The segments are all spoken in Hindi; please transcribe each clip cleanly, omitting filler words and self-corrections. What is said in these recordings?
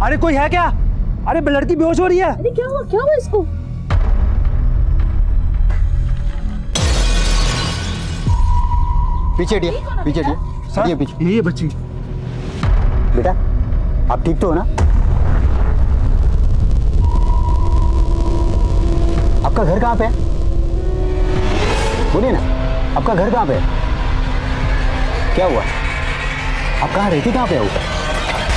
अरे कोई है क्या? अरे लड़की बेहोश हो रही है। अरे क्या हुआ इसको? पीछे हटिए, पीछे हटिए, हटिए पीछे। यही है बच्ची। बेटा आप ठीक तो हो ना? आपका घर कहाँ पे है? बोलिए ना, आपका घर कहाँ पे है? क्या हुआ? आप कहाँ रहती, कहाँ पे हो?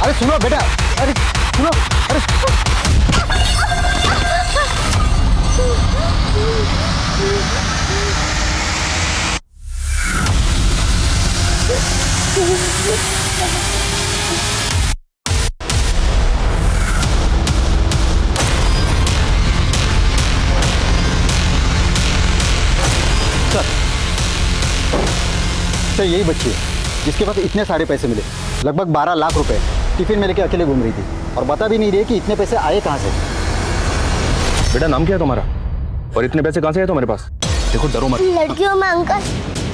अरे सुनो बेटा, अरे सुनो, अरे सर यही बच्ची है जिसके पास इतने सारे पैसे मिले, लगभग 12 लाख रुपए टिफिन में लेके अकेले घूम रही थी और बता भी नहीं रही कि इतने पैसे आए कहाँ से। बेटा नाम क्या है तुम्हारा और इतने पैसे कहाँ से आए तुम्हारे पास? देखो डरो मत। लड़कियों में अंकल,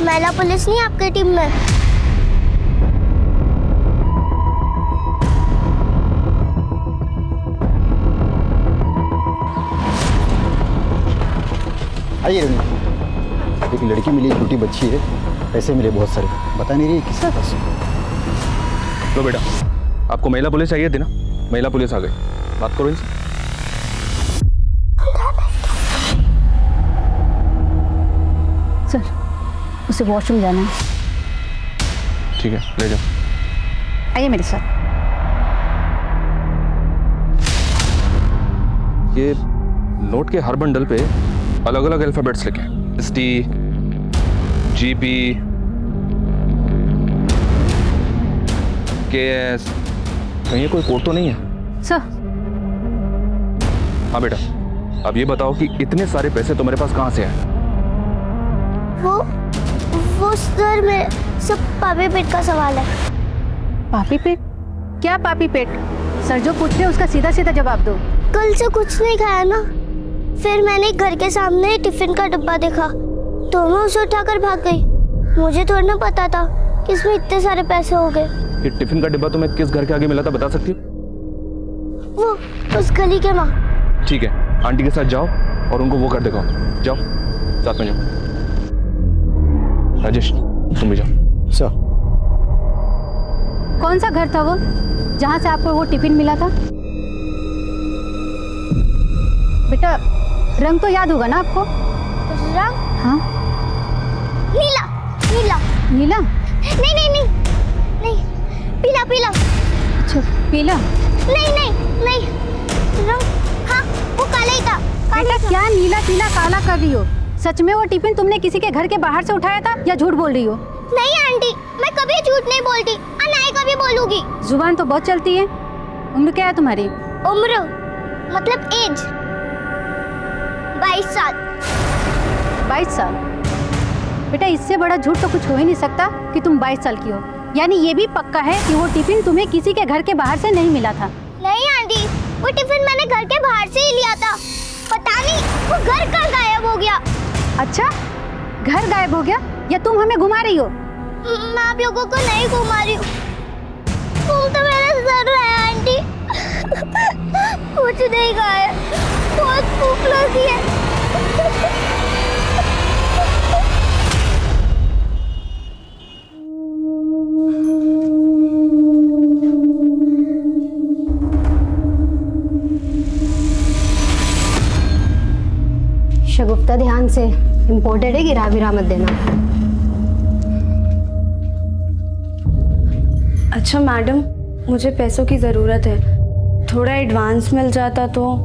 महिला पुलिस नहीं आपकी टीम में? आइए रवि, एक लड़की मिली, छोटी बच्ची है, पैसे मिले बहुत सारे, बता नहीं रही किसके पास। लो बेटा, आपको महिला पुलिस चाहिए थी ना? महिला पुलिस आ गई, बात करो इनसे। सर उसे वॉशरूम जाना है। ठीक है ले जाओ। आइए मेरे साथ। ये नोट के हर बंडल पे अलग अलग अल्फाबेट्स लिखे हैं। ST, GP, KS। कहीं ये कोई कोड तो नहीं है? सर हाँ बेटा, अब ये बताओ कि इतने सारे पैसे तुम्हारे पास कहाँ से आए? वो सर मेरे सब पापी पेट का सवाल है। पापी पेट? क्या पापी पेट? सर जो पूछ रहे हैं उसका सीधा सीधा जवाब दो। कल से कुछ नहीं खाया ना, फिर मैंने घर के सामने टिफिन का डब्बा देखा तो मैं उसे उठाकर भाग गई। मुझे थोड़ा ना पता था कि इसमें इतने सारे पैसे हो गए। ये टिफिन का डिब्बा तुम्हें किस घर के आगे मिला था, बता सकती हो? वो उस गली के वहाँ। ठीक है, आंटी के साथ जाओ और उनको वो कर दिखाओ। जाओ साथ में जाओ। राजेश तुम भी जाओ। सर कौन सा घर था वो जहाँ से आपको वो टिफिन मिला था? बेटा रंग तो याद होगा ना आपको? रंग? हाँ नीला। नीला? नीला? नहीं नहीं नहीं नहीं, पीला पीला। अच्छा पीला? नहीं नहीं नहीं, रंग हाँ वो काला ही था। बेटा क्या नीला पीला काला कर रही हो? सच में वो टिफिन तुमने किसी के घर के बाहर से उठाया था या झूठ बोल रही हो? नहीं आंटी, मैं कभी झूठ नहीं बोलती और ना ही कभी बोलूंगी। जुबान तो बहुत चलती है। उम्र क्या है तुम्हारी? उम्र मतलब एज 22 साल। 22 साल? बेटा इससे बड़ा झूठ तो कुछ हो ही नहीं सकता कि तुम 22 साल की हो। यानी ये भी पक्का है कि वो टिफिन तुम्हें किसी के घर के बाहर से नहीं मिला था? नहीं आंटी, वो टिफिन मैंने घर के बाहर से ही लिया था। पता नहीं वो घर कहाँ गायब हो गया। अच्छा घर गायब हो गया या तुम हमें घुमा रही हो? मैं आप लोगों को नहीं घुमा रही हूँ, तुम तो मेरा सर है आंटी। कुछ नहीं खाया, बहुत भूख लगी है। शगुफ्ता ध्यान से, इम्पोर्टेड है, गिरा विरा मत देना। अच्छा मैडम, मुझे पैसों की ज़रूरत है, थोड़ा एडवांस मिल जाता तो।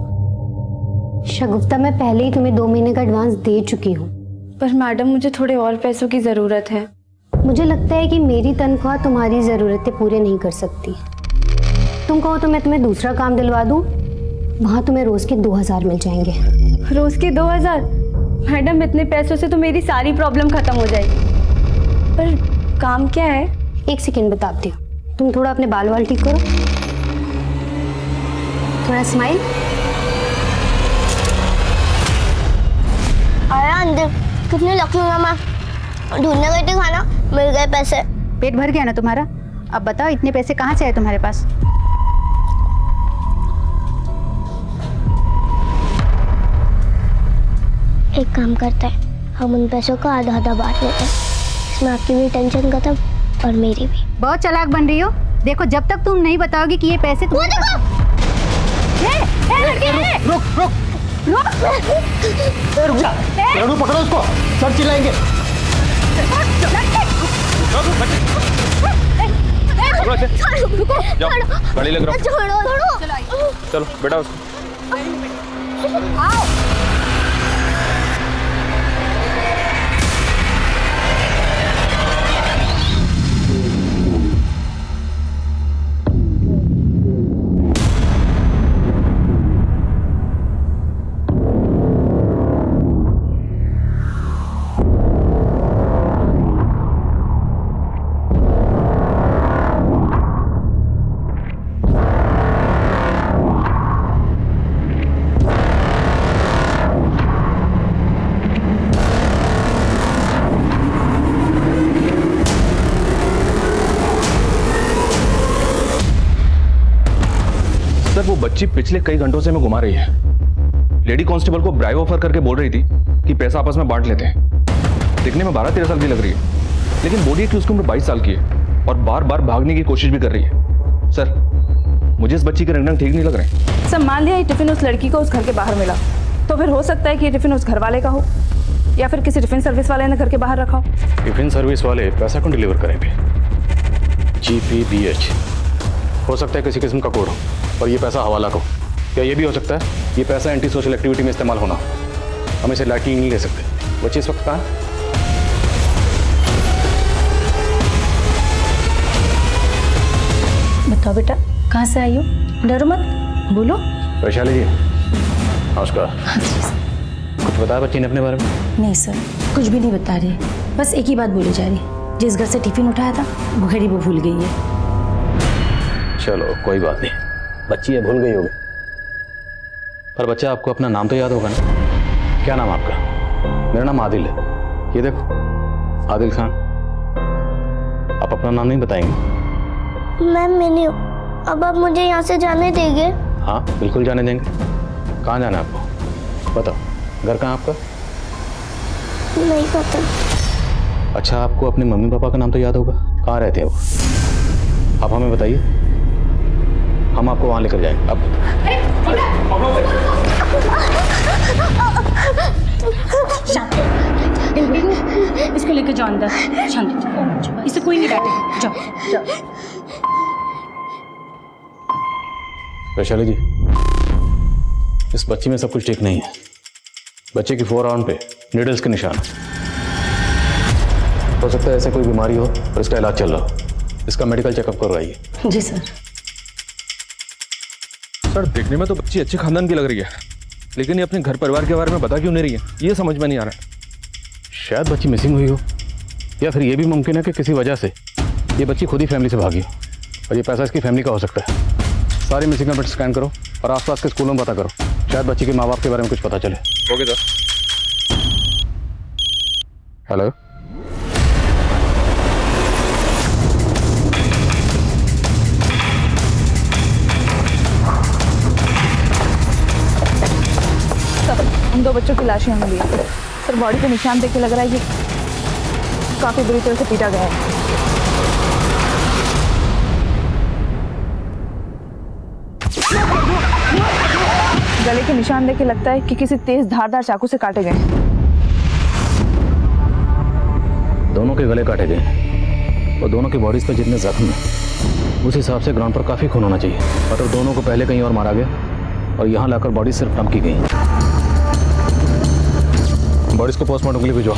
शगुफ्ता मैं पहले ही तुम्हें 2 महीने का एडवांस दे चुकी हूँ। पर मैडम मुझे थोड़े और पैसों की ज़रूरत है। मुझे लगता है कि मेरी तनख्वाह तुम्हारी ज़रूरतें पूरे नहीं कर सकती। तुम कहो तो मैं तुम्हें दूसरा काम दिलवा दूँ, वहाँ तुम्हें रोज़ के 2000 मिल जाएंगे। रोज़ के 2000? मैडम इतने पैसों से तो मेरी सारी प्रॉब्लम ख़त्म हो जाएगी। पर काम क्या है? 1 सेकेंड बताती हूँ। तुम थोड़ा अपने बाल वाल ठीक करो, थोड़ा स्माइल। आया अंदर, कितनी लकी हूँ मैं, ढूंढने गई थी खाना, मिल गए पैसे। पेट भर गया ना तुम्हारा? अब बताओ इतने पैसे कहाँ से आए तुम्हारे पास? एक काम करते हैं, हम उन पैसों का आधा आधा बांट लेते हैं। इसमें आपकी भी टेंशन खत्म और मेरी भी। बहुत चालाक बन रही हो। देखो जब तक तुम नहीं बताओगी कि ये पैसे वो देखो, रुक जा, रेणु पकड़ो उसको, सब चिल्लाएंगे। जाओ गाड़ी लग रहा छोड़ो। चलो बेटा उसको। सर वो बच्ची पिछले कई घंटों से हमें घुमा रही है। लेडी कांस्टेबल को ब्राइब ऑफर करके बोल रही थी कि पैसा आपस में बांट लेते हैं। दिखने में 12-13 साल की लग रही है, लेकिन बोलिए कि उसकी उम्र 22 साल की है और बार बार भागने की कोशिश भी कर रही है। सर मुझे इस बच्ची के रंग ठीक नहीं लग रहे। सर मान लिया ये टिफिन उस लड़की को उस घर के बाहर मिला, तो फिर हो सकता है कि ये टिफिन उस घर वाले का हो या फिर किसी टिफिन सर्विस वाले ने घर के बाहर रखा हो। टिफिन सर्विस वाले पैसा कौन डिलीवर करेंगे? GPBH हो सकता है किसी किस्म का कोड हो और ये पैसा हवाला को। क्या ये भी हो सकता है ये पैसा एंटी सोशल एक्टिविटी में इस्तेमाल होना? हम इसे लाइटली नहीं ले सकते। बच्चे इस वक्त कहाँ है? बताओ बेटा, कहाँ से आई हो? डरो मत, बोलो। वैशाली जी नमस्कार। कुछ बताया बच्ची ने अपने बारे में? नहीं सर, कुछ भी नहीं बता रही, बस एक ही बात बोली जा रही है, जिस घर से टिफिन उठाया था वो घर ही वो भूल गई है। चलो कोई बात नहीं, बच्ची है भूल गई होगी, पर बच्चा आपको अपना नाम तो याद होगा ना? क्या नाम आपका? मेरा नाम आदिल है। ये देखो आदिल खान। आप अपना नाम नहीं बताएंगे? मैम मैंने, अब आप मुझे यहाँ से जाने देंगे? हाँ बिल्कुल जाने देंगे। कहाँ जाना है आपको? बताओ, घर कहाँ आपका? नहीं पता। अच्छा आपको अपने मम्मी पापा का नाम तो याद होगा, कहाँ रहते हैं वो? आप हमें बताइए, हम आपको वहाँ लेकर जाएंगे। अब इसको लेकर जाओ अंदर, शांत, इसे कोई नहीं डांटे। जाओ। वैशाली जी इस बच्ची में सब कुछ ठीक नहीं है। बच्चे की फोरआर्म पे नीडल्स के निशान। हो सकता है ऐसे कोई बीमारी हो और इसका इलाज चल रहा हो। इसका मेडिकल चेकअप करवाइए। जी सर। सर देखने में तो बच्ची अच्छे खानदान की लग रही है, लेकिन ये अपने घर परिवार के बारे में बता क्यों नहीं रही है, ये समझ में नहीं आ रहा। शायद बच्ची मिसिंग हुई हो, या फिर ये भी मुमकिन है कि किसी वजह से ये बच्ची खुद ही फैमिली से भागी हो और ये पैसा इसकी फैमिली का हो सकता है। सारी मिसिंग नंबर स्कैन करो और आसपास के स्कूलों में पता करो, शायद बच्ची के माँ बाप के बारे में कुछ पता चले। Okay sir. हेलो, उन दो बच्चों की लाशें हमें ली हैं। सर बॉडी पे निशान देख के लग रहा है ये काफी बुरी तरह से पीटा गया है। गले के निशान देख के लगता है कि किसी तेज धारदार चाकू से काटे गए। दोनों के गले काटे गए और दोनों की बॉडीज पर जितने जख्म हैं उस हिसाब से ग्राउंड पर काफी खून होना चाहिए। मतलब दोनों को पहले कहीं और मारा गया और यहाँ लाकर बॉडी सिर्फ डंप की गई। बॉडीज को पोस्टमार्टम के लिए भिजवा।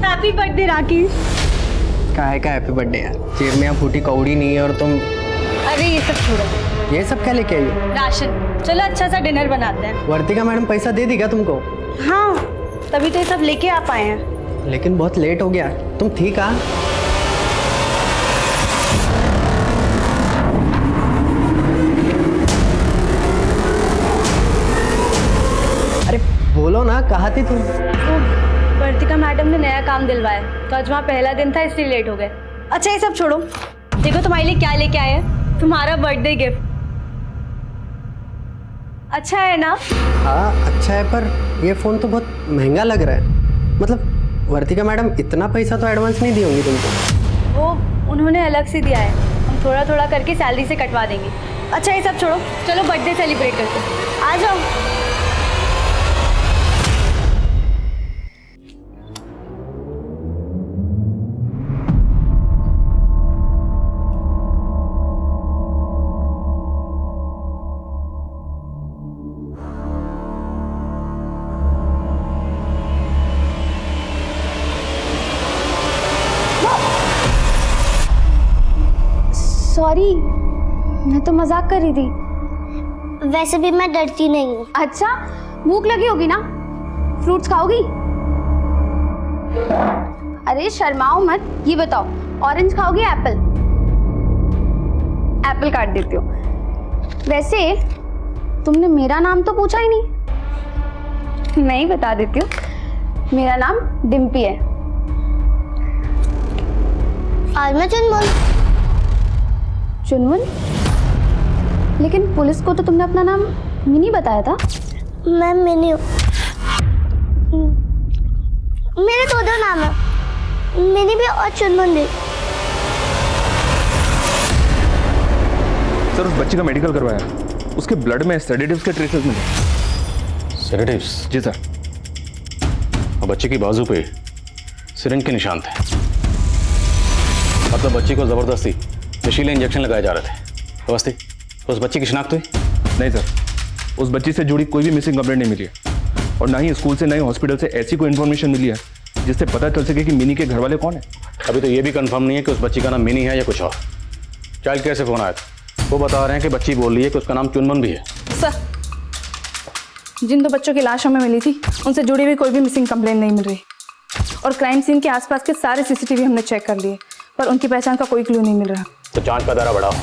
Happy birthday Rakesh. काहे का हैप्पी बर्थडे यार, जेब में यहाँ फूटी कौड़ी नहीं है और तुम अरे ये सब छोड़ो, ये सब क्या लेके आई हो? राशन। चलो अच्छा सा डिनर बनाते हैं। वर्तिका मैडम पैसा दे दी क्या तुमको? हाँ तभी तो ये सब लेके आ पाए हैं। लेकिन बहुत लेट हो गया। तुम थी कहाँ? कहाँ थी तुम? वर्तिका मैडम ने नया काम दिलवाया तो आज वहाँ पहला दिन था इसलिए लेट हो गए। अच्छा ये सब छोड़ो, देखो तुम्हारे लिए क्या लेके आए हैं, तुम्हारा बर्थडे गिफ्ट। अच्छा है ना? हाँ अच्छा है, पर ये फ़ोन तो बहुत महंगा लग रहा है। मतलब वर्तिका मैडम इतना पैसा तो एडवांस नहीं दी होंगी तुमको? वो उन्होंने अलग से दिया है, हम थोड़ा थोड़ा करके सैलरी से कटवा देंगे। अच्छा ये सब छोड़ो, चलो बर्थडे सेलिब्रेट करते हैं, आ जाओ। सॉरी, मैं तो मजाक कर रही थी। वैसे भी मैं डरती नहीं हूँ। अच्छा, भूख लगी होगी ना, फ्रूट्स खाओगी? अरे शर्माओ मत, ये बताओ ऑरेंज खाओगी एप्पल? एप्पल काट देती हो। वैसे तुमने मेरा नाम तो पूछा ही नहीं। मैं ही बता देती हूँ, मेरा नाम डिम्पी है। आज मैं चुनमुन। चुनमुन? लेकिन पुलिस को तो तुमने अपना नाम मिनी बताया था। मैं मिनी हूँ। मेरे दो नाम है, मिनी भी और चुनमुन भी। सर उस बच्ची का मेडिकल करवाया, उसके ब्लड में सेडेटिव्स के ट्रेसेस मिले। सेडेटिव्स? जी सर। और बच्चे की बाजू पे सिरिंज के निशान थे। मतलब बच्ची को जबरदस्ती नशीले इंजेक्शन लगाए जा रहे थे। अवस्थी, उस बच्ची की शिनाख्त हुई? नहीं सर, उस बच्ची से जुड़ी कोई भी मिसिंग कंप्लेंट नहीं मिली है और ना ही स्कूल से ना ही हॉस्पिटल से ऐसी कोई इन्फॉर्मेशन मिली है जिससे पता चल सके कि मिनी के घर वाले कौन है। अभी तो ये भी कंफर्म नहीं है कि उस बच्ची का नाम मिनी है या कुछ और। चाइल्ड केयर से फोन आया था, वो बता रहे हैं कि बच्ची बोल रही है कि उसका नाम चुनमुन भी है। सर, जिन दो बच्चों की लाश हमें मिली थी उनसे जुड़ी हुई कोई भी मिसिंग कंप्लेंट नहीं मिल रही और क्राइम सीन के आसपास के सारे सीसीटीवी हमने चेक कर लिए पर उनकी पहचान का कोई क्लू नहीं मिल रहा। तो जांच का दायरा बढ़ाओ।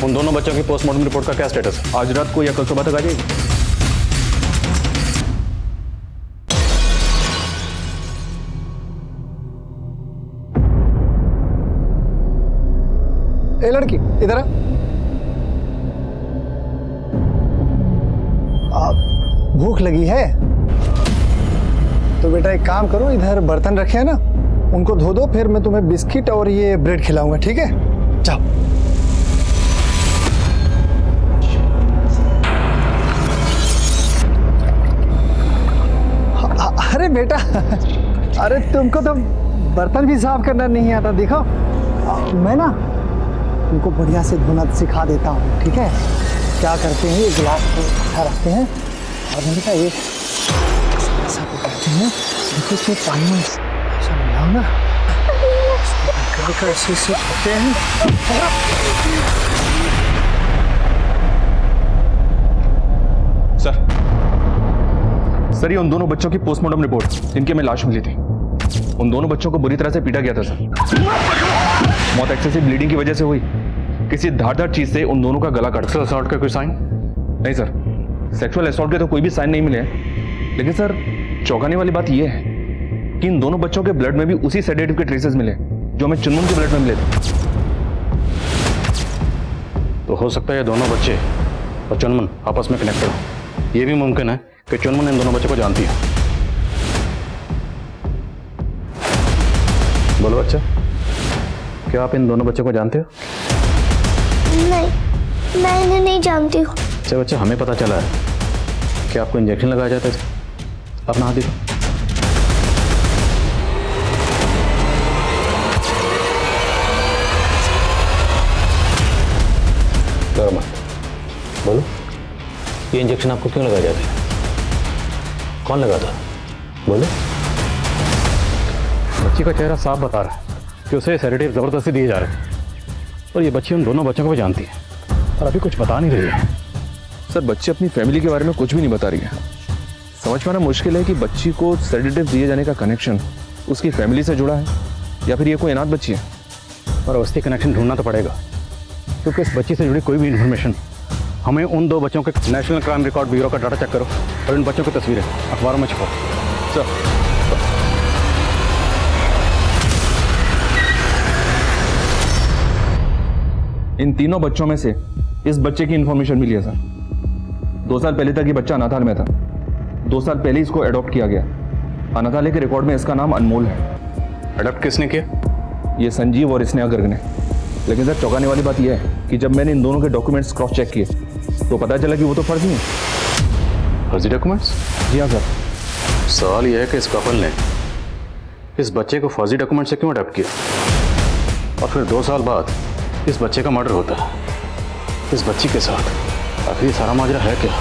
उन दोनों बच्चों की पोस्टमार्टम रिपोर्ट का क्या स्टेटस है? आज रात को या कल सुबह तक आ जाएगी। ए लड़की इधर आ। भूख लगी है तो बेटा एक काम करो, इधर बर्तन रखे हैं ना, उनको धो दो, फिर मैं तुम्हें बिस्किट और ये ब्रेड खिलाऊंगा, ठीक है? जाओ। अरे बेटा, अरे तुमको तो बर्तन भी साफ करना नहीं आता। देखो मैं ना तुमको बढ़िया से धोना सिखा देता हूँ, ठीक है? क्या करते हैं, ये गिलास को इकट्ठा रखते हैं और बेटा ये ऐसा पकड़ते हैं, इसमें पानी में ऐसा मिलाओ ना, ऐसे से करते हैं। सर ये उन दोनों बच्चों की पोस्टमार्टम रिपोर्ट जिनके में लाश मिली थी। उन दोनों बच्चों को बुरी तरह से पीटा गया था सर। मौत एक्सेसिव ब्लीडिंग की वजह से हुई। किसी धारदार चीज से उन दोनों का गला काटा। सेक्सुअल असॉल्ट का कोई साइन? नहीं सर, सेक्सुअल असॉल्ट के तो कोई भी साइन नहीं मिले हैं। लेकिन सर चौंकाने वाली बात यह है कि इन दोनों बच्चों के ब्लड में भी उसी सेडेटिव के ट्रेसेस मिले जो हमें चुनमुन के ब्लड में मिले थे। तो हो सकता है ये दोनों बच्चे और चुनमुन आपस में कनेक्टेड हो। ये भी मुमकिन है कि चुनमुन इन दोनों बच्चों को जानती है। बोलो बच्चा, क्या आप इन दोनों बच्चों को जानते हो? नहीं, मैं इन्हें नहीं जानती हूँ। अच्छा बच्चा, हमें पता चला है कि आपको इंजेक्शन लगाए जाते थे। अपना हाथ दिखाओ। डरो मत, बोलो ये इंजेक्शन आपको क्यों लगाए जाते हैं? कौन लगा था? बोलो। बच्ची का चेहरा साफ बता रहा है कि उसे सेडेटिव जबरदस्ती दिए जा रहे हैं और ये बच्ची उन दोनों बच्चों को भी जानती है और अभी कुछ बता नहीं रही है। सर बच्ची अपनी फैमिली के बारे में कुछ भी नहीं बता रही है। समझ पाना मुश्किल है कि बच्ची को सेडेटिव दिए जाने का कनेक्शन उसकी फैमिली से जुड़ा है या फिर ये कोई अनाथ बच्ची है। और उसकी कनेक्शन ढूंढना तो पड़ेगा क्योंकि इस बच्ची से जुड़ी कोई भी इन्फॉर्मेशन हमें उन 2 बच्चों के नेशनल क्राइम रिकॉर्ड ब्यूरो का डाटा चेक करो और इन बच्चों की तस्वीरें अखबारों में छपाओ। सर, इन तीनों बच्चों में से इस बच्चे की इंफॉर्मेशन मिली है सर। 2 साल पहले तक ये बच्चा अनाथालय में था। 2 साल पहले इसको अडॉप्ट किया गया। अनाथालय के रिकॉर्ड में इसका नाम अनमोल है। अडॉप्ट किसने किया? ये संजीव और स्नेहा गर्ग ने। लेकिन सर चौंकाने वाली बात यह है कि जब मैंने इन दोनों के डॉक्यूमेंट्स क्रॉस चेक किए तो पता चला कि वो तो फर्जी हैं। फर्जी डॉक्यूमेंट्स? जी हाँ सर। सवाल यह है कि इस कपल ने इस बच्चे को फर्जी डॉक्यूमेंट से क्यों अडॉप्ट किया और फिर 2 साल बाद इस बच्चे का मर्डर होता है इस बच्ची के साथ। आखिर ये सारा माजरा है क्या?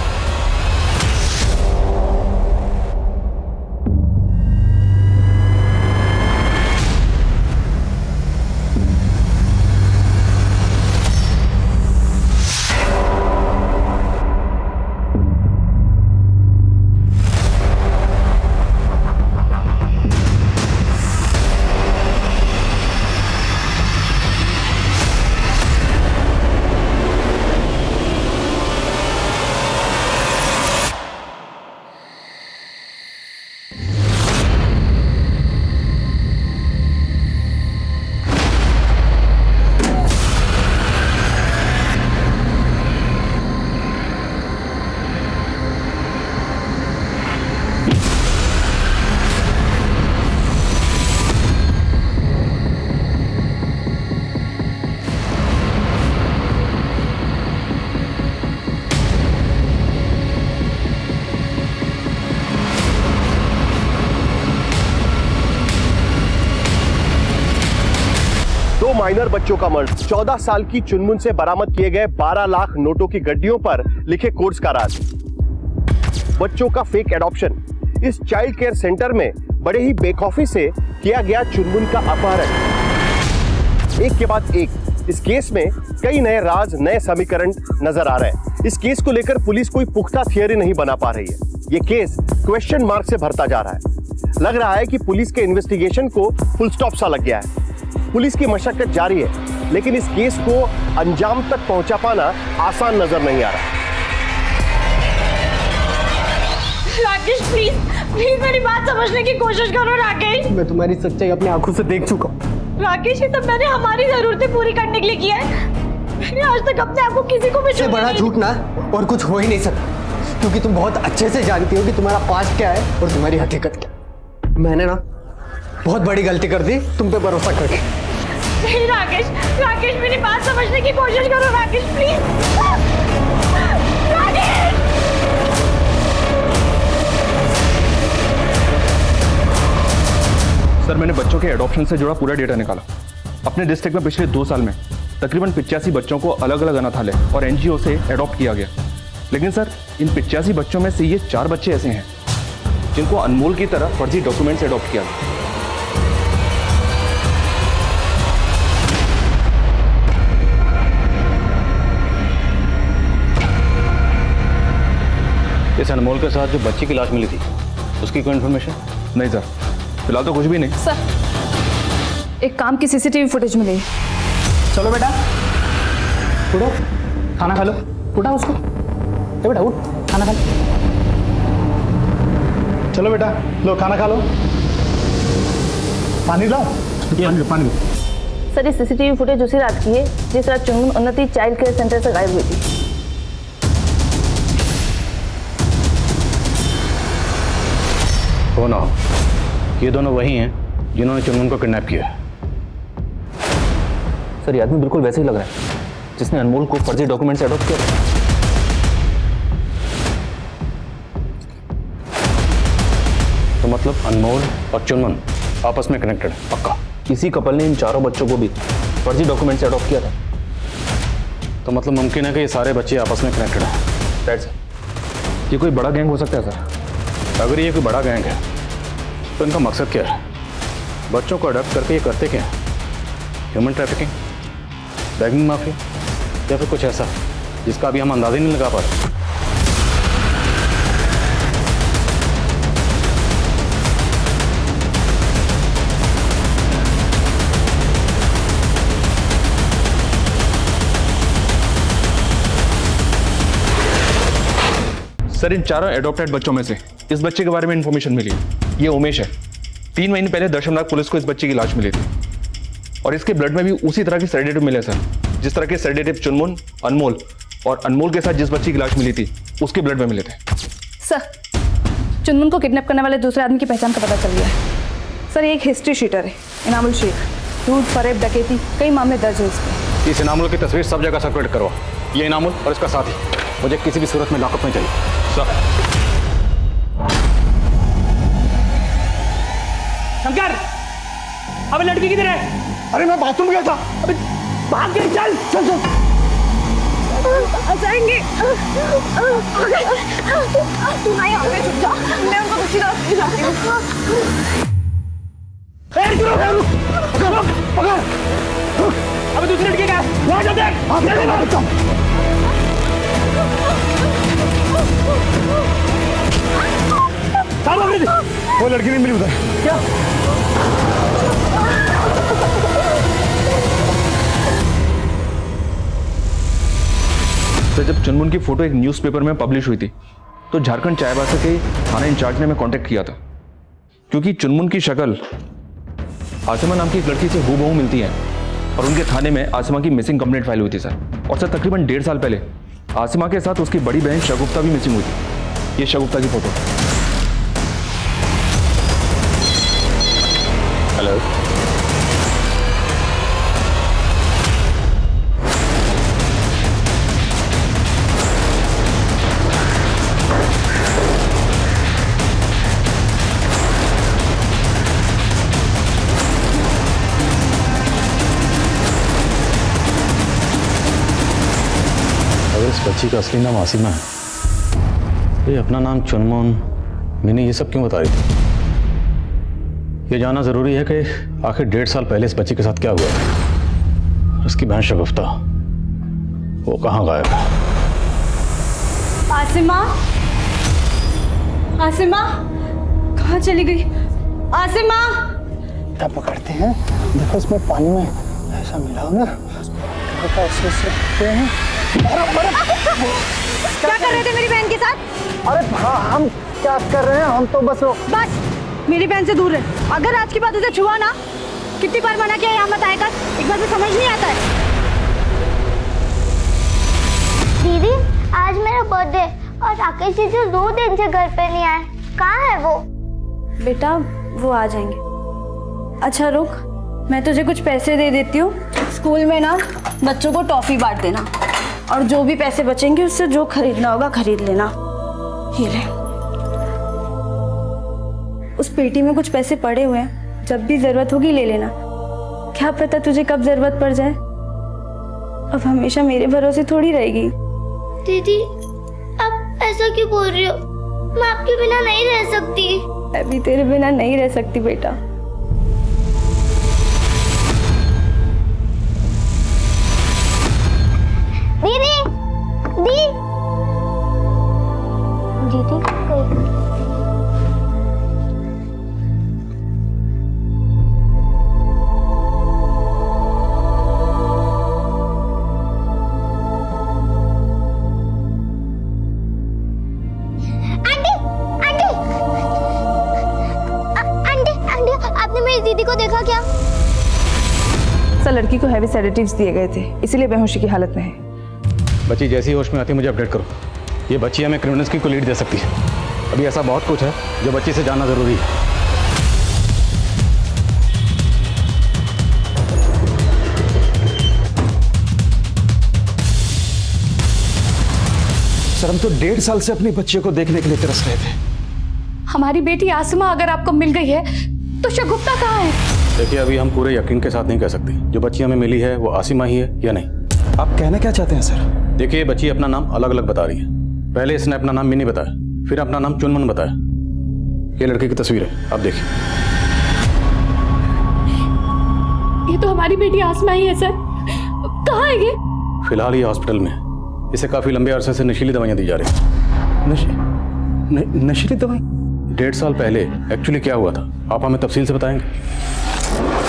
माइनर बच्चों का मर्डर, 14 साल की चुनमुन से बरामद किए गए 12 लाख नोटों की गड्डियों पर लिखे कोर्स का राज, बच्चों का फेक एडॉप्शन, इस चाइल्ड केयर सेंटर में बड़े ही बेखौफी से किया गया चुनमुन का अपहरण। एक के बाद एक इस केस में कई नए राज, नए समीकरण नजर आ रहे हैं। इस केस को लेकर पुलिस कोई पुख्ता थियरी नहीं बना पा रही है। ये केस क्वेश्चन मार्क से भरता जा रहा है। लग रहा है कि पुलिस के इन्वेस्टिगेशन को फुल स्टॉप सा लग गया है। पुलिस की मशक्कत जारी है, लेकिन इस केस को अंजाम तक पहुंचा पाना आसान नजर नहीं आ रहा। राकेश प्लीज मेरी बात समझने की कोशिश करो राकेश। मैं तुम्हारी सच्चाई अपनी आंखों से देख चुका हूँ। राकेश, ये सब मैंने हमारी जरूरतें पूरी करने के लिए किया है। मैंने आज तक अपने आप को किसी को भी इससे बड़ा झूठ ना और कुछ हो ही नहीं सकता, क्योंकि तुम बहुत अच्छे से जानती हो कि तुम्हारा पास्ट क्या है और तुम्हारी हकीकत क्या। मैंने ना बहुत बड़ी गलती कर दी तुम पे भरोसा करके। नहीं राकेश मेरी बात समझने की कोशिश करो राकेश प्लीज। राकेश! सर मैंने बच्चों के एडॉप्शन से जुड़ा पूरा डेटा निकाला। अपने डिस्ट्रिक्ट में पिछले 2 साल में तकरीबन 85 बच्चों को अलग अलग अनाथालय और एनजीओ से एडॉप्ट किया गया। लेकिन सर इन 85 बच्चों में से ये 4 बच्चे ऐसे हैं जिनको अनमोल की तरह फर्जी डॉक्यूमेंट से एडॉप्ट किया गया। इस अनमोल के साथ जो बच्ची की लाश मिली थी उसकी कोई इन्फॉर्मेशन? नहीं सर, फिलहाल तो कुछ भी नहीं। सर एक काम की सीसीटीवी फुटेज मिली है। चलो बेटा उठो, खाना खा लो। उठा उसको, बेटा उठ, खाना खा लो। चलो बेटा लो खाना खा लो। पानी लाओ, पानी। सर ये सीसीटीवी फुटेज उसी रात की है जिस रात चुनमुन उन्नति चाइल्ड केयर सेंटर से गायब हुई थी। हो ना हो, ये दोनों वही हैं जिन्होंने चुनमुन को किडनैप किया। सर ये आदमी बिल्कुल वैसे ही लग रहा है जिसने अनमोल को फर्जी डॉक्यूमेंट से एडॉप्ट किया। तो मतलब अनमोल और चुनमुन आपस में कनेक्टेड है पक्का? किसी कपल ने इन 4 बच्चों को भी फर्जी डॉक्यूमेंट से एडॉप्ट किया था। तो मतलब मुमकिन है कि ये सारे बच्चे आपस में कनेक्टेड हैं। That's it. ये कोई बड़ा गैंग हो सकता है सर। अगर ये कोई बड़ा गैंग है तो इनका मकसद क्या है? बच्चों को अडॉप्ट करके ये करते क्या है? ह्यूमन ट्रैफिकिंग, बैगिंग माफिया, या फिर कुछ ऐसा जिसका अभी हम अंदाजा ही नहीं लगा पा रहे? सर इन चारों एडॉप्टेड बच्चों में से इस बच्चे के बारे में इंफॉर्मेशन मिली है। ये उमेश है। 3 महीने पहले दशमनाग पुलिस को इस बच्चे की लाश मिली थी और इसके ब्लड में भी उसी तरह के सेडेटिव मिले सर, जिस तरह के सेडेटिव चुनमुन, अनमोल और अनमोल के साथ जिस बच्ची की लाश मिली थी उसके ब्लड में मिले थे। सर चुनमुन को किडनैप करने वाले दूसरे आदमी की पहचान का पता चल गया है। सर ये एक हिस्ट्री शीटर है, इनामुल शेख। लूट, फरेब, डकैती कई मामले दर्ज है इस पर। इस इनामुल की तस्वीर सब जगह सर्कुलेट करवा। ये इनामुल और इसका साथी मुझे किसी भी सूरत में लॉकअप में चाहिए। सर शंकर, अबे लड़की किधर है? अरे मैं बाथरूम गया था। अबे भाग के चल चल चल। जाएंगे। तू नहीं आगे छुप जा, मैं उनको दूसरी रात दिखाती हूँ। अबे दूसरी लड़की क्या? वहाँ जा देख। वो लड़की नहीं मिली उधर। क्या? तो जब चुनमुन की फोटो एक न्यूज़पेपर में पब्लिश हुई थी तो झारखंड चाय बासा के थाना इंचार्ज ने मैं कांटेक्ट किया था, क्योंकि चुनमुन की शक्ल आसिमा नाम की एक लड़की से हूबहू मिलती है और उनके थाने में आसिमा की मिसिंग कंप्लेंट फाइल हुई थी सर। और सर तकरीबन 1.5 साल पहले आसिमा के साथ उसकी बड़ी बहन शगुफ्ता भी मिसिंग हुई थी। ये शगुफ्ता की फोटो। हेलो, अगर इस बच्ची का असली नाम आसिमा है तो ये अपना नाम चुनमुन, मिनी ये सब क्यों बता रही थी? ये जानना जरूरी है कि आखिर 1.5 साल पहले इस बच्ची के साथ क्या हुआ था। उसकी बहन शगुफ्ता वो कहाँ गायब है? आसिमा, आसिमा कहाँ चली गई? आसिमा क्या पकड़ते हैं? देखो इसमें पानी में ऐसा मिला हो ना, ऐसे रखते हैं। क्या कर रहे थे मेरी बहन के साथ? अरे हाँ, हम क्या कर रहे हैं? हम तो बस मेरी बहन से दूर रहे। अगर आज की बात उसे छुआ ना, कितनी बार मना किया यहाँ मत आया कर, एक बार तो समझ नहीं आता है। दीदी आज मेरा बर्थडे और राकेश जी जो 2 दिन से घर पे नहीं आए, कहाँ है वो? बेटा वो आ जाएंगे। अच्छा रुक, मैं तुझे कुछ पैसे दे देती हूँ। स्कूल में ना बच्चों को टॉफी बांट देना और जो भी पैसे बचेंगे उससे जो खरीदना होगा खरीद लेना। ये ले, उस पेटी में कुछ पैसे पड़े हुए हैं, जब भी जरूरत होगी ले लेना। क्या पता तुझे कब जरूरत पड़ जाए। अब हमेशा मेरे भरोसे थोड़ी रहेगी। दीदी आप ऐसा क्यों बोल रही हो? मैं आपके बिना नहीं रह सकती। मैं भी तेरे बिना नहीं रह सकती बेटा। दीदी दीदी आपने मेरी दीदी को देखा क्या? सर लड़की को हैवी सेडेटिव्स दिए गए थे, इसीलिए बेहोशी की हालत में है। बच्ची जैसी होश में आती है मुझे अपडेट करो। ये बच्ची हमें क्रिमिनल्स की को लीड दे सकती है। अभी ऐसा बहुत कुछ है जो बच्ची से जानना जरूरी है। सर हम तो 1.5 साल से अपनी बच्चे को देखने के लिए तरस रहे थे। हमारी बेटी आसिमा अगर आपको मिल गई है तो शगुफ्ता कहाँ है? देखिए अभी हम पूरे यकीन के साथ नहीं कह सकते जो बच्ची हमें मिली है वो आसिमा ही है या नहीं। आप कहना क्या चाहते हैं सर? देखिए बच्ची अपना नाम अलग अलग बता रही है। पहले इसने अपना नाम मिनी बताया, फिर अपना नाम चुनमुन बताया। ये लड़के की तस्वीर है, आप देखिए। ये तो हमारी बेटी आसिमा ही है सर। कहाँ है ये? फिलहाल ये हॉस्पिटल में है। इसे काफी लंबे अरसे से नशीली दवाइयां दी जा रही हैं। नशीली दवाई? 1.5 साल पहले एक्चुअली क्या हुआ था आप हमें तफसील से बताएंगे?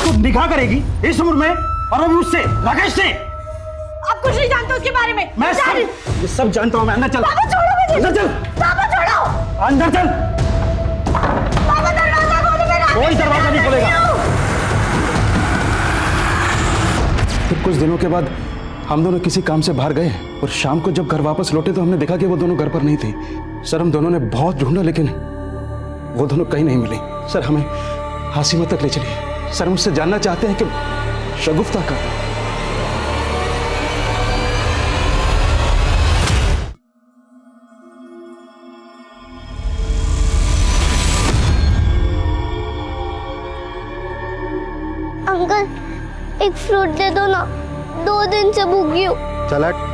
तू निकाह करेगी इस उम्र में और अभी उससे, राकेश से? आप कुछ नहीं जानते उसके बारे में। मैं सब जानता हूँ। मैं अंदर चल। बाबा छोड़ो मुझे। अंदर चल। पापा छोड़ो। अंदर चल। पापा दरवाजा खोलो मेरा। कोई दरवाजा नहीं खुलेगा। फिर कुछ दिनों के बाद हम दोनों किसी काम से बाहर गए और शाम को जब घर वापस लौटे तो हमने देखा कि वो दोनों घर पर नहीं थी। सर हम दोनों ने बहुत ढूंढा लेकिन वो दोनों कहीं नहीं मिली। सर हमें हासिमा तक ले चलिए। सर मुझसे जानना चाहते हैं कि शगुफ्ता का। अंकल एक फ्रूट दे दो ना, 2 दिन से भूखी हूँ। चल हट।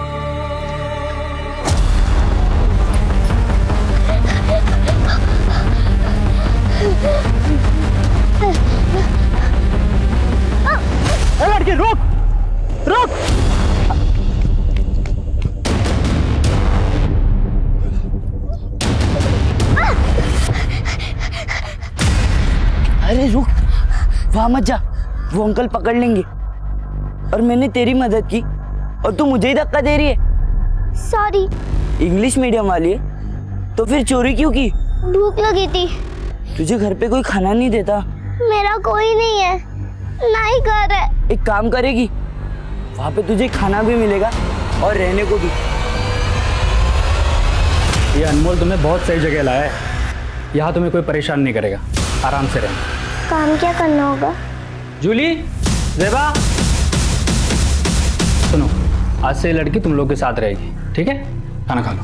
लड़की रुक रुक। अरे रुक, वहां मत जा, वो अंकल पकड़ लेंगे। और मैंने तेरी मदद की और तू मुझे ही धक्का दे रही है। सॉरी। इंग्लिश मीडियम वाली है तो फिर चोरी क्यों की? भूख लगी थी। तुझे घर पे कोई खाना नहीं देता? मेरा कोई नहीं है, ना ही घर है। एक काम करेगी, वहां पे तुझे खाना भी मिलेगा और रहने को भी। ये अनमोल तुम्हें बहुत सही जगह लाया है। यहाँ तुम्हें कोई परेशान नहीं करेगा, आराम से रहना। काम क्या करना होगा? जूली, ज़ेबा, सुनो, आज से ये लड़की तुम लोग के साथ रहेगी, ठीक है? खाना खा लो।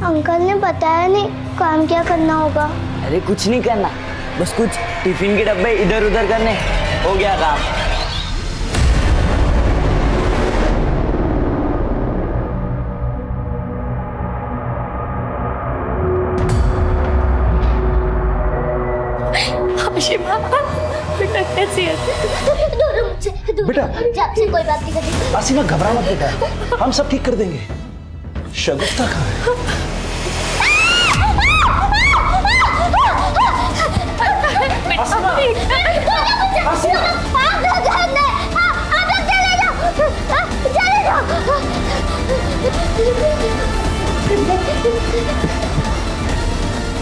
अंकल ने बताया नहीं काम क्या करना होगा। अरे कुछ नहीं करना, बस कुछ टिफिन के डब्बे इधर उधर करने, हो गया काम। हाशिमा, बेटा कैसी है? दूर मुझसे, दूर। बेटा। आपसे कोई बात नहीं करनी। आसिमा घबरा मत बेटा, हम सब ठीक कर देंगे। शगुफ्ता कहाँ है?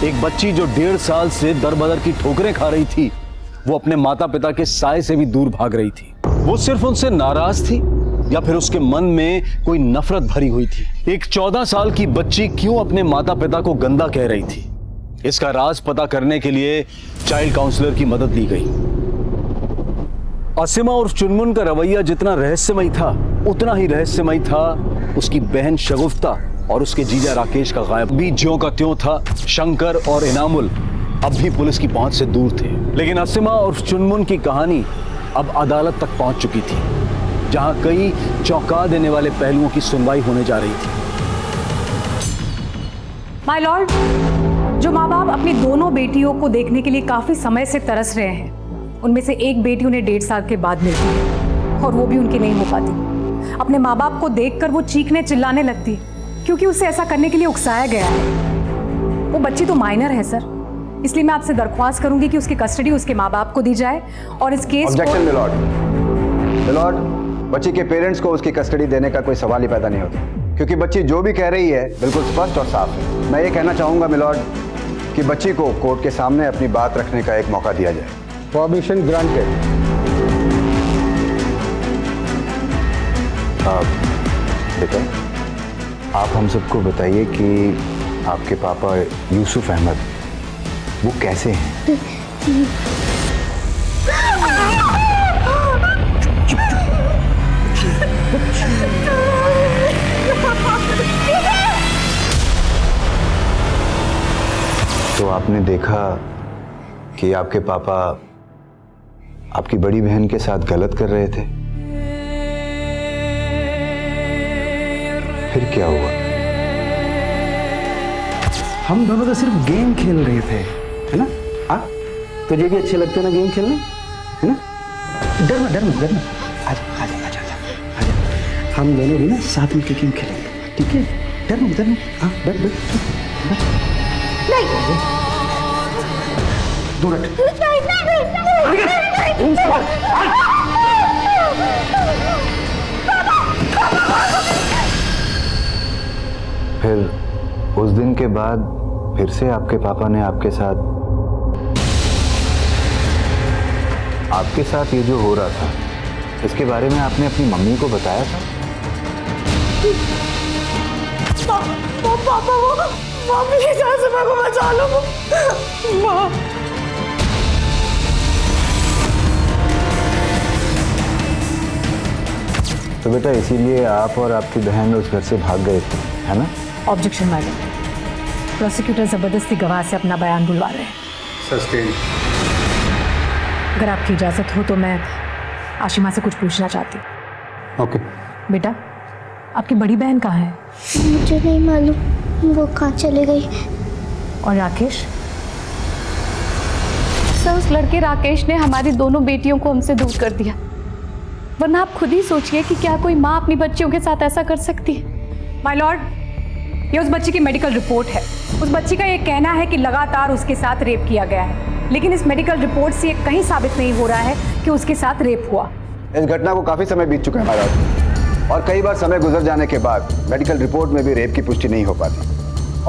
एक बच्ची जो 1.5 साल से दर बदर की ठोकरें खा रही थी, वो अपने माता पिता के साए से भी दूर भाग रही थी। वो सिर्फ उनसे नाराज थी या फिर उसके मन में कोई नफरत भरी हुई थी? एक 14 साल की बच्ची क्यों अपने माता पिता को गंदा कह रही थी? इसका राज पता करने के लिए चाइल्ड काउंसलर की मदद ली गई। आसिमा और चुनमुन का रवैया जितना रहस्यमय था, उतना ही रहस्यमय था उसकी बहन शगुफ्ता और उसके जीजा राकेश का गायब भी ज्यों का त्यों था। शंकर और इनामुल अब भी पुलिस की पहुंच से दूर थे, लेकिन आसिमा और चुनमुन की कहानी अब अदालत तक पहुंच चुकी थी, जहां कई चौंका देने वाले पहलुओं की सुनवाई होने जा रही थी। माय लॉर्ड, जो माँ बाप अपनी दोनों बेटियों को देखने के लिए काफी समय से तरस रहे हैं, उनमें से एक बेटी उन्हें 1.5 साल के बाद मिलती है और वो भी उनकी नहीं हो पाती। अपने माँ बाप को देखकर वो चीखने चिल्लाने लगती क्योंकि उसे ऐसा करने के लिए उकसाया गया है। वो बच्ची तो माइनर है सर, इसलिए मैं आपसे दरख्वास्त करूंगी कि उसकी कस्टडी उसके माँ बाप को दी जाए और इस केस ऑब्जेक्शन मिलॉर्ड। मिलॉर्ड, बच्ची के पेरेंट्स को उसकी कस्टडी देने का कोई सवाल ही पैदा नहीं होता, क्योंकि बच्ची जो भी कह रही है बिल्कुल स्पष्ट और साफ है। मैं ये कहना चाहूँगा मिलॉर्ड कि बच्ची को कोर्ट के सामने अपनी बात रखने का एक मौका दिया जाए। Permission granted. बेटा, आप हम सबको बताइए कि आपके पापा यूसुफ अहमद वो कैसे हैं? तो आपने देखा कि आपके पापा आपकी बड़ी बहन के साथ गलत कर रहे थे, फिर क्या हुआ? हम दोनों तो सिर्फ गेम खेल रहे थे, है ना? हाँ, तुझे भी अच्छे लगते ना गेम खेलने, है ना? डरना डरना डरना, आजा आजा आजा आजा आजा, हम दोनों भी ना साथ में गेम खेलेंगे, ठीक है? डरना डरना, हाँ डर डर दूर हट। फिर उस दिन के बाद फिर से आपके पापा ने आपके साथ ये जो हो रहा था, इसके बारे में आपने अपनी मम्मी को बताया था? पापा वो प्लीज आसिमा को बचा लो। माँ तो बेटा इसीलिए आप और आपकी बहन उस घर से भाग गए थे, है ना? ऑब्जेक्शन मैडम, प्रोसिक्यूटर जबरदस्ती गवाह से अपना बयान बुलवा रहे हैं। सस्टेन। अगर आपकी इजाज़त हो तो मैं आशिमा से कुछ पूछना चाहती हूँ। ओके। बेटा, आपकी बड़ी बहन कहाँ है? मुझे नहीं मालूम, वो कहाँ चले गई। और राकेश? सर, उस लड़के राकेश ने हमारी दोनों बेटियों को हमसे दूर कर दिया। वरना आप खुद ही सोचिए कि क्या कोई माँ अपनी बच्चियों के साथ ऐसा कर सकती है। माय लॉर्ड, ये उस बच्ची की मेडिकल रिपोर्ट है। उस बच्ची का ये कहना है कि लगातार उसके साथ रेप किया गया है, लेकिन इस मेडिकल रिपोर्ट से ये कहीं साबित नहीं हो रहा है कि उसके साथ रेप हुआ। इस घटना को काफी समय बीत चुका है महाराज, और कई बार समय गुजर जाने के बाद मेडिकल रिपोर्ट में भी रेप की पुष्टि नहीं हो पाती।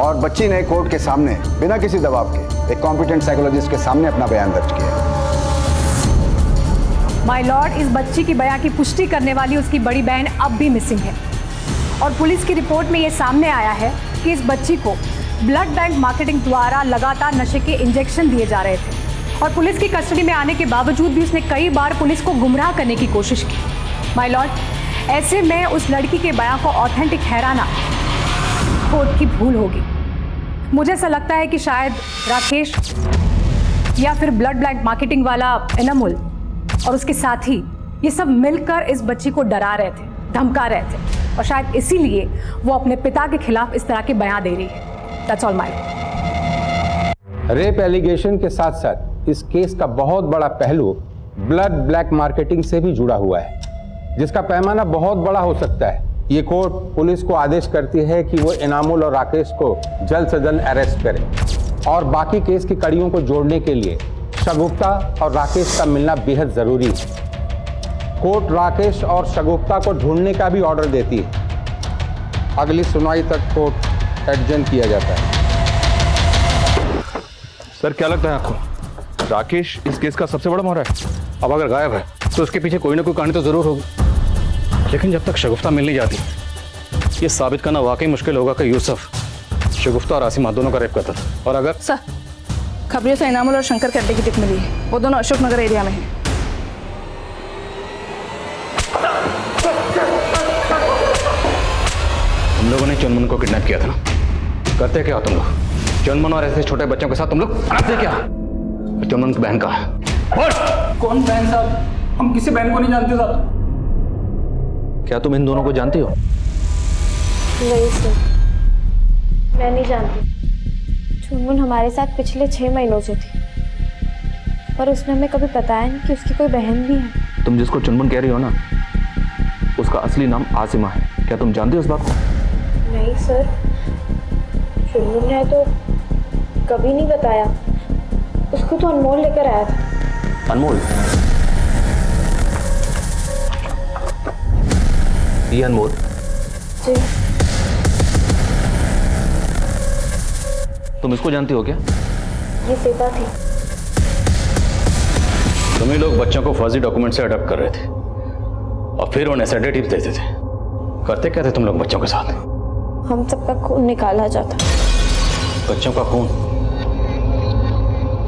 और बच्ची ने कोर्ट के सामने बिना किसी दबाव के एक कॉम्पिटेंट साइकोलॉजिस्ट के सामने अपना बयान दर्ज किया। माय लॉर्ड, इस बच्ची की बयान की पुष्टि करने वाली उसकी बड़ी बहन अब भी मिसिंग है, और पुलिस की रिपोर्ट में ये सामने आया है कि इस बच्ची को ब्लड बैंक मार्केटिंग द्वारा लगातार नशे के इंजेक्शन दिए जा रहे थे, और पुलिस की कस्टडी में आने के बावजूद भी उसने कई बार पुलिस को गुमराह करने की कोशिश की। माय लॉर्ड, ऐसे में उस लड़की के बयान को ऑथेंटिक ठहराना कोर्ट की भूल होगी। मुझे ऐसा लगता है कि शायद राकेश या फिर ब्लड बैंक मार्केटिंग वाला एनामुल और उसके साथी ये सब मिलकर इस बच्ची को डरा रहे थे, धमका रहे थे, और शायद इसीलिए वो अपने पिता के खिलाफ इस तरह के बयान दे रही है। That's all my. Rape allegation के साथ साथ इस केस का बहुत बड़ा पहलू ब्लड ब्लैक मार्केटिंग से भी जुड़ा हुआ है, जिसका पैमाना बहुत बड़ा हो सकता है। ये कोर्ट पुलिस को आदेश करती है कि वो इनामुल और राकेश को जल्द से जल्द अरेस्ट करे, और बाकी केस की कड़ियों को जोड़ने के लिए शगुफ्ता और राकेश का मिलना बेहद जरूरी है। कोर्ट राकेश और शगुफ्ता को ढूंढने का भी ऑर्डर देती है। अगली सुनवाई तक कोर्ट एडजर्न किया जाता है। सर, क्या लगता है आपको राकेश इस केस का सबसे बड़ा मोहरा है? अब अगर गायब है तो उसके पीछे कोई ना कोई कहानी तो जरूर होगी, लेकिन जब तक शगुफ्ता मिल नहीं जाती, ये साबित करना वाकई मुश्किल होगा कि यूसुफ शगुफ्ता और आसिमा दोनों का रेप करता था। और अगर सर, खबरियों से इनामुल और शंकर के अड्डे की टिप मिली है। वो दोनों अशोक नगर एरिया में हैं। तुम लोगों ने चुनमुन को किडनैप किया था ना? करते क्या हो तुम लोग? चुनमुन और ऐसे छोटे बच्चों के साथ तुम लोग करते क्या? चुनमुन की बहन कहाँ है? कौन बहन साहब? हम किसी बहन को नहीं जानते साहब। क्या तुम इन दोनों को जानती हो? नहीं सर, मैं नहीं जानती। चुनमुन हमारे साथ पिछले 6 महीनों से थी, पर उसने हमें कभी बताया नहीं कि उसकी कोई बहन भी है। तुम जिसको चुनमुन कह रही हो ना, उसका असली नाम आसिमा है। क्या तुम जानते हो इस बात को? नहीं सर, चुनमुन ने तो कभी नहीं बताया। उसको तो अनमोल लेकर आया था। अनमोल? ये अनमोल? जी। तुम इसको जानती हो क्या? ये सीता थी। तुम ही लोग बच्चों को फर्जी डॉक्यूमेंट से अडॉप्ट कर रहे थे और फिर उन्हें सेडेटिव देते थे। करते क्या थे तुम लोग बच्चों के साथ? हम सबका खून निकाला जाता। बच्चों का खून?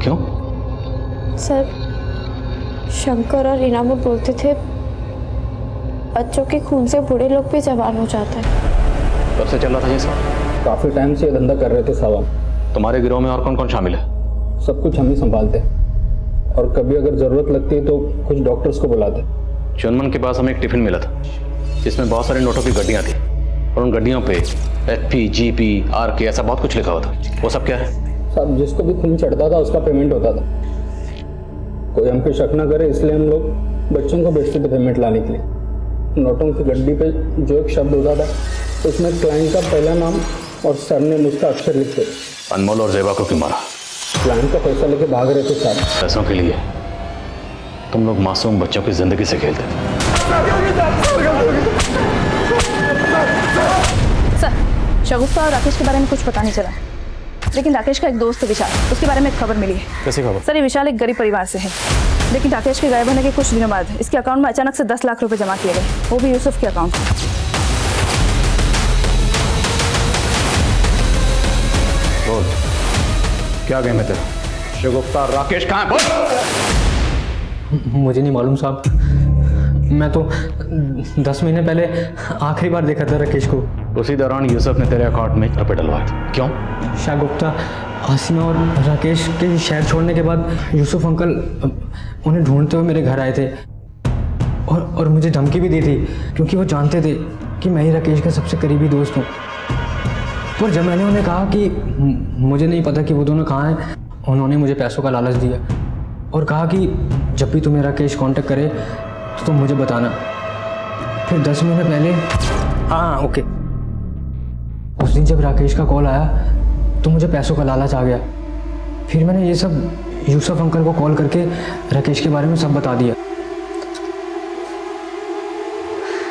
क्यों? सर, शंकर और इनामुल बोलते थे बच्चों के खून से बूढ़े लोग भी जवान हो जाते हैं। कब से चल रहा था ये सब? काफी टाइम से ये धंधा कर रहे थे साहब हम। तुम्हारे गिरोह में और कौन कौन शामिल है? सब कुछ हम ही संभालते हैं, और कभी अगर जरूरत लगती है तो कुछ डॉक्टर्स को बुलाते। चुनमुन के पास हमें एक टिफिन मिला था जिसमें बहुत सारे नोटों की गड्डियां थी, और उन गड्डियों पे FP, GP, RK ऐसा बहुत कुछ लिखा हुआ था। वो सब क्या है? साहब, जिसको भी खून चढ़ता था उसका पेमेंट होता था। कोई हम पे शक ना करे इसलिए हम लोग बच्चों को भेजते थे पेमेंट लाने के लिए। नोटों की गड्डी पे जो एक शब्द होता था उसमें क्लाइंट का पहला नाम और सरनेम उसका अक्षर लिखते। अनमोल और ज़ेबा को क्यों मारा? क्लाइंट का पैसा लेके भाग रहे थे साहब। पैसों के लिए तुम लोग मासूम बच्चों की जिंदगी से खेलते थे। सर, शगुफ्ता और राकेश के बारे में कुछ पता नहीं चला, लेकिन राकेश का एक दोस्त है विशाल, उसके बारे में एक खबर मिली है। कैसी खबर? सर, ये विशाल एक गरीब परिवार से है, लेकिन राकेश के गायब होने के कुछ दिनों बाद इसके अकाउंट में अचानक से 10 लाख रुपए जमा किए गए, वो भी यूसुफ के अकाउंट में। बोल, क्या गेम है तेरा? शगुफ्ता राकेश कहाँ है? बोल। मुझे नहीं मालूम साहब, मैं तो 10 महीने पहले आखिरी बार देखा था राकेश को। उसी दौरान यूसुफ ने तेरे अकाउंट में रुपए डलवाए थे, क्यों? शागुफ्ता आसिमा और राकेश के शहर छोड़ने के बाद यूसुफ अंकल उन्हें ढूंढते हुए मेरे घर आए थे और मुझे धमकी भी दी थी, क्योंकि वो जानते थे कि मैं ही राकेश का सबसे करीबी दोस्त हूँ। पर जब मैंने उन्हें कहा कि मुझे नहीं पता कि वो दोनों कहाँ हैं, उन्होंने मुझे पैसों का लालच दिया और कहा कि जब भी तुम्हें राकेश कांटेक्ट करे तो तुम मुझे बताना। फिर 10 महीने पहले, हाँ ओके, उस दिन जब राकेश का कॉल आया तो मुझे पैसों का लालच आ गया। फिर मैंने ये सब यूसुफ अंकल को कॉल करके राकेश के बारे में सब बता दिया।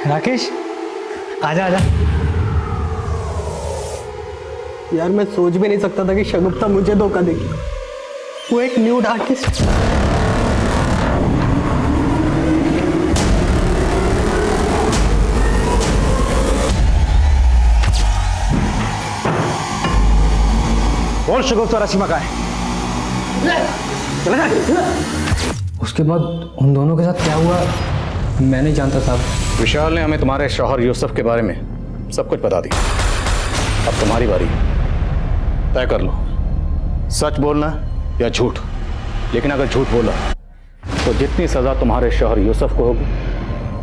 राकेश, आजा आजा। यार मैं सोच भी नहीं सकता था कि शगुफ्ता मुझे धोखा देगी। वो एक न्यूड आर्टिस्ट। कौन शगुफ्ता और असीमा का है? चला जा। उसके बाद उन दोनों के साथ क्या हुआ मैं नहीं जानता साहब। विशाल ने हमें तुम्हारे शौहर यूसुफ के बारे में सब कुछ बता दिया। अब तुम्हारी बारी, तय कर लो, सच बोलना या झूठ। लेकिन अगर झूठ बोला तो जितनी सजा तुम्हारे शौहर यूसुफ को होगी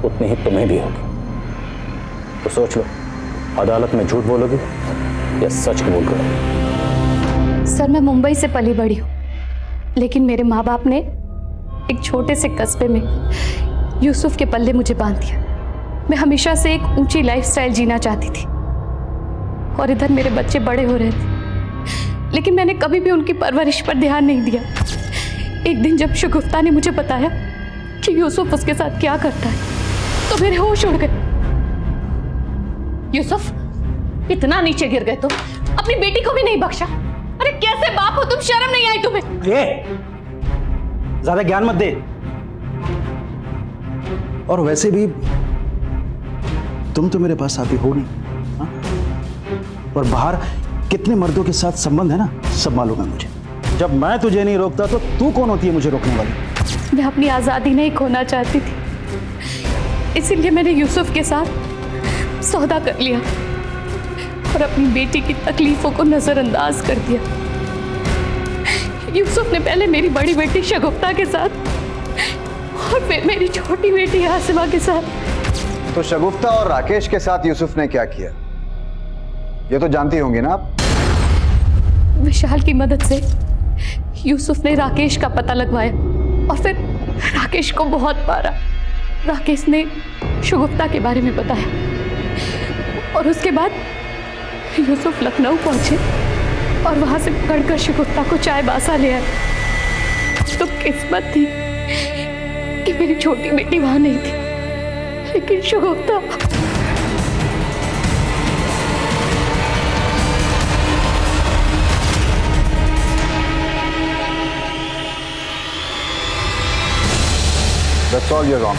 उतनी ही तुम्हें भी होगी। तो सोच लो, अदालत में झूठ बोलोगे या सच कबूल करोगे? सर, मैं मुंबई से पली बड़ी हूँ, लेकिन मेरे माँ बाप ने एक छोटे से कस्बे में यूसुफ के पल्ले मुझे बांध दिया। मैं हमेशा से एक ऊंची लाइफस्टाइल जीना चाहती थी और इधर मेरे बच्चे बड़े हो रहे थे, लेकिन मैंने कभी भी उनकी परवरिश पर ध्यान नहीं दिया। एक दिन जब शगुफ्ता ने मुझे बताया कि यूसुफ उसके साथ क्या करता है तो मेरे होश उड़ गए। यूसुफ, इतना नीचे गिर गए तो अपनी बेटी को भी नहीं बख्शा। अरे कैसे बाप हो तुम, शर्म नहीं आई तुम्हें? ज्यादा ज्ञान मत दे। और वैसे भी तुम तो मेरे पास आती हो नहीं, हा? और बाहर कितने मर्दों के साथ संबंध है ना, सब मालूम है मुझे। जब मैं तुझे नहीं रोकता तो तू कौन होती है मुझे रोकने वाली? मैं अपनी आज़ादी नहीं खोना चाहती थी, इसीलिए मैंने यूसुफ के साथ सौदा कर लिया और अपनी बेटी की तकलीफों को नजरअंदाज कर दिया। यूसुफ ने पहले मेरी बड़ी बेटी शगुफ्ता के साथ और फिर मेरी छोटी बेटी आसिमा के साथ। तो शगुफ्ता और राकेश के साथ यूसुफ ने क्या किया ये तो जानती होंगी ना आप? विशाल की मदद से यूसुफ ने राकेश का पता लगवाया और फिर राकेश को बहुत मारा। राकेश ने शगुफ्ता के बारे में बताया और उसके बाद यूसुफ लखनऊ पहुंचे और वहां से पकड़कर शगुफ्ता को चाय बासा ले आए। तो किस्मत थी कि मेरी छोटी बेटी वहां नहीं थी, लेकिन शगुफ्ता That's all you're wrong.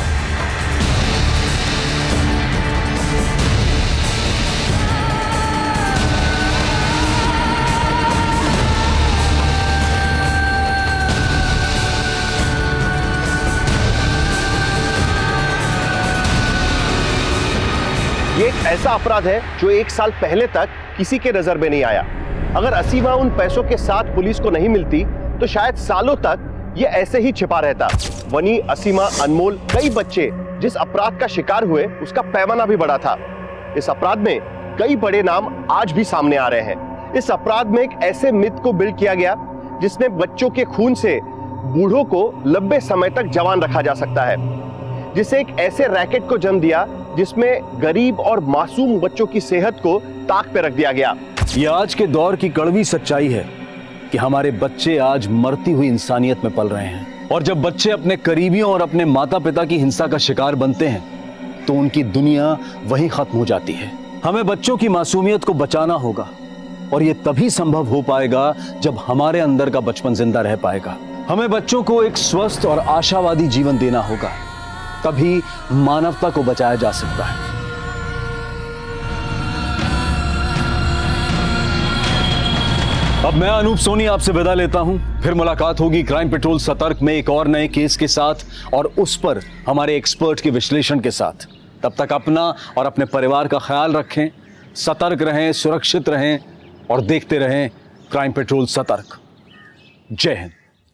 ये एक ऐसा अपराध है जो 1 साल पहले तक किसी के नजर में नहीं आया। अगर असीमा उन पैसों के साथ पुलिस को नहीं मिलती तो शायद सालों तक ये ऐसे ही छिपा रहता। वनी, असीमा, अनमोल, कई बच्चे जिस अपराध का शिकार हुए उसका पैमाना भी बड़ा था। इस अपराध में कई बड़े नाम आज भी सामने आ रहे हैं। इस अपराध में एक ऐसे मिथ को बिल्ड किया गया जिसने बच्चों के खून से बूढ़ों को लंबे समय तक जवान रखा जा सकता है, जिसे एक ऐसे रैकेट को जन्म दिया जिसमें गरीब और मासूम बच्चों की सेहत को ताक पे रख दिया गया। ये आज के दौर की कड़वी सच्चाई है कि हमारे बच्चे आज मरती हुई इंसानियत में पल रहे हैं, और जब बच्चे अपने करीबियों और अपने माता पिता की हिंसा का शिकार बनते हैं तो उनकी दुनिया वहीं खत्म हो जाती है। हमें बच्चों की मासूमियत को बचाना होगा और यह तभी संभव हो पाएगा जब हमारे अंदर का बचपन जिंदा रह पाएगा। हमें बच्चों को एक स्वस्थ और आशावादी जीवन देना होगा, तभी मानवता को बचाया जा सकता है। अब मैं अनूप सोनी आपसे विदा लेता हूं। फिर मुलाकात होगी क्राइम पेट्रोल सतर्क में एक और नए केस के साथ और उस पर हमारे एक्सपर्ट के विश्लेषण के साथ। तब तक अपना और अपने परिवार का ख्याल रखें, सतर्क रहें, सुरक्षित रहें और देखते रहें क्राइम पेट्रोल सतर्क। जय हिंद।